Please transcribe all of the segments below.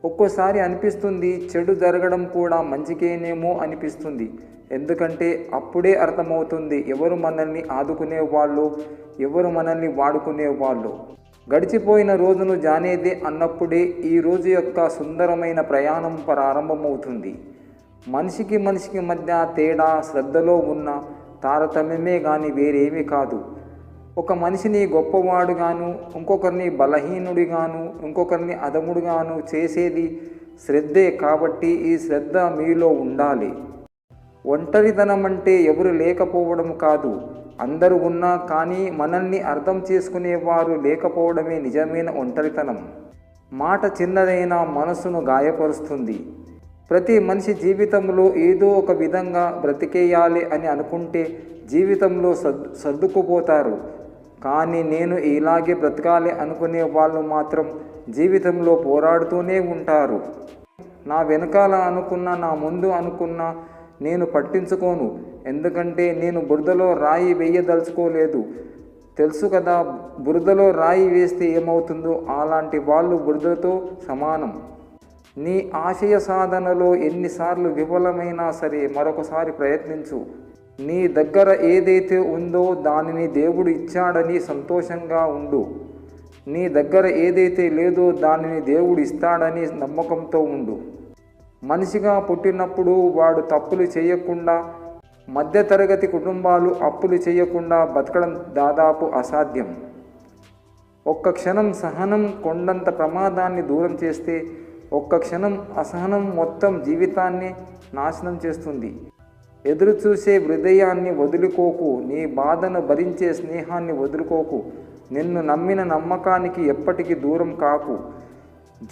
ఒక్కోసారి అనిపిస్తుంది చెడు జరగడం కూడా మంచికేనేమో అనిపిస్తుంది. ఎందుకంటే అప్పుడే అర్థమవుతుంది ఎవరు మనల్ని ఆదుకునేవాళ్ళు, ఎవరు మనల్ని వాడుకునేవాళ్ళు. గడిచిపోయిన రోజును జానేదే అన్నప్పుడే ఈ రోజు యొక్క సుందరమైన ప్రయాణం ప్రారంభమవుతుంది. మనిషికి మనిషికి మధ్య తేడా శ్రద్ధలో ఉన్న తారతమ్యమే గాని వేరేమీ కాదు. ఒక మనిషిని గొప్పవాడుగాను, ఇంకొకరిని బలహీనుడిగాను, ఇంకొకరిని అధముడుగాను చేసేది శ్రద్ధే. కాబట్టి ఈ శ్రద్ధ మీలో ఉండాలి. ఒంటరితనం అంటే ఎవరు లేకపోవడం కాదు, అందరూ ఉన్నా కానీ మనల్ని అర్థం చేసుకునేవారు లేకపోవడమే నిజమైన ఒంటరితనం. మాట చిన్నదైనా మనసును గాయపరుస్తుంది. ప్రతి మనిషి జీవితంలో ఏదో ఒక విధంగా బ్రతికేయాలి అని అనుకుంటే జీవితంలో సర్దుకుపోతారు. కానీ నేను ఇలాగే బ్రతకాలి అనుకునే వాళ్ళు మాత్రం జీవితంలో పోరాడుతూనే ఉంటారు. నా వెనకాల అనుకున్నా, నా ముందు అనుకున్నా నేను పట్టించుకోను. ఎందుకంటే నేను బురదలో రాయి వేయదలుచుకోలేదు. తెలుసు కదా, బురదలో రాయి వేస్తే ఏమవుతుందో. అలాంటి వాళ్ళు బురదతో సమానం. నీ ఆశయ సాధనలో ఎన్నిసార్లు విఫలమైనా సరే మరొకసారి ప్రయత్నించు. నీ దగ్గర ఏదైతే ఉందో దానిని దేవుడు ఇచ్చాడని సంతోషంగా ఉండు. నీ దగ్గర ఏదైతే లేదో దానిని దేవుడు ఇస్తాడని నమ్మకంతో ఉండు. మనిషిగా పుట్టినప్పుడు వాడు తప్పులు చేయకుండా, మధ్యతరగతి కుటుంబాలు అప్పులు చేయకుండా బతకడం దాదాపు అసాధ్యం. ఒక్క క్షణం సహనం కొండంత ప్రమాదాన్ని దూరం చేస్తే, ఒక్క క్షణం అసహనం మొత్తం జీవితాన్ని నాశనం చేస్తుంది. ఎదురు చూసే హృదయాన్ని వదులుకోకు. నీ బాధను భరించే స్నేహాన్ని వదులుకోకు. నిన్ను నమ్మిన నమ్మకానికి ఎప్పటికీ దూరం కాకు.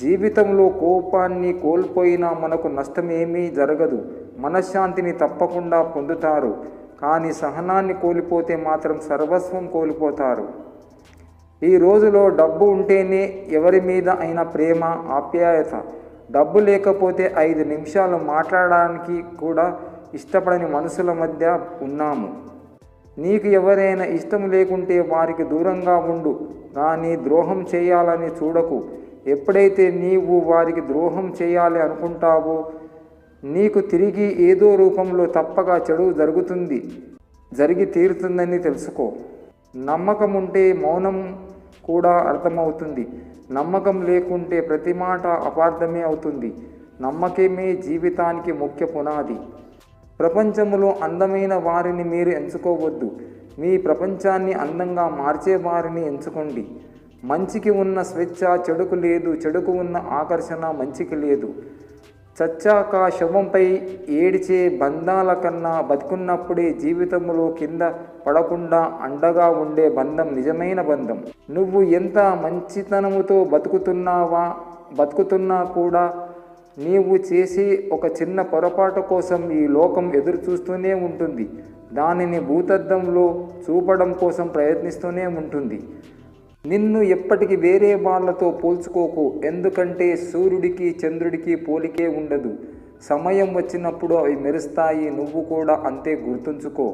జీవితంలో కోపాన్ని కోల్పోయినా మనకు నష్టమేమీ జరగదు. మనశ్శాంతిని తప్పకుండా పొందుతారు. కానీ సహనాన్ని కోల్పోతే మాత్రం సర్వస్వం కోల్పోతారు. ఈ రోజులో డబ్బు ఉంటేనే ఎవరి మీద అయినా ప్రేమ, ఆప్యాయత. డబ్బు లేకపోతే 5 నిమిషాలు మాట్లాడడానికి కూడా ఇష్టపడని మనుషుల మధ్య ఉన్నాము. నీకు ఎవరైనా ఇష్టం లేకుంటే వారికి దూరంగా ఉండు, కానీ ద్రోహం చేయాలని చూడకు. ఎప్పుడైతే నీవు వారికి ద్రోహం చేయాలి అనుకుంటావో నీకు తిరిగి ఏదో రూపంలో తప్పక చెడు జరిగి తీరుతుందని తెలుసుకో. నమ్మకం ఉంటే మౌనం కూడా అర్థమవుతుంది. నమ్మకం లేకుంటే ప్రతి మాట అపార్థమే అవుతుంది. నమ్మకమే జీవితానికి ముఖ్య పునాది. ప్రపంచంలో అందమైన వారిని మీరు ఎంచుకోవద్దు. మీ ప్రపంచాన్ని అందంగా మార్చే వారిని ఎంచుకోండి. మంచికి ఉన్న స్వేచ్ఛ చెడుకు లేదు, చెడుకు ఉన్న ఆకర్షణ మంచికి లేదు. చచ్చాక శవంపై ఏడ్చే బంధాల కన్నా బతుకున్నప్పుడే జీవితంలో కింద పడకుండా అండగా ఉండే బంధం నిజమైన బంధం. నువ్వు ఎంత మంచితనముతో బతుకుతున్నా కూడా నీవు చేసే ఒక చిన్న పొరపాటు కోసం ఈ లోకం ఎదురు చూస్తూనే ఉంటుంది. దానిని భూతద్దంలో చూపడం కోసం ప్రయత్నిస్తూనే ఉంటుంది. నిన్ను ఎప్పటికీ వేరే వాళ్ళతో పోల్చుకోకు. ఎందుకంటే సూర్యుడికి చంద్రుడికి పోలికే ఉండదు. సమయం వచ్చినప్పుడు అవి మెరుస్తాయి. నువ్వు కూడా అంతే, గుర్తుంచుకో.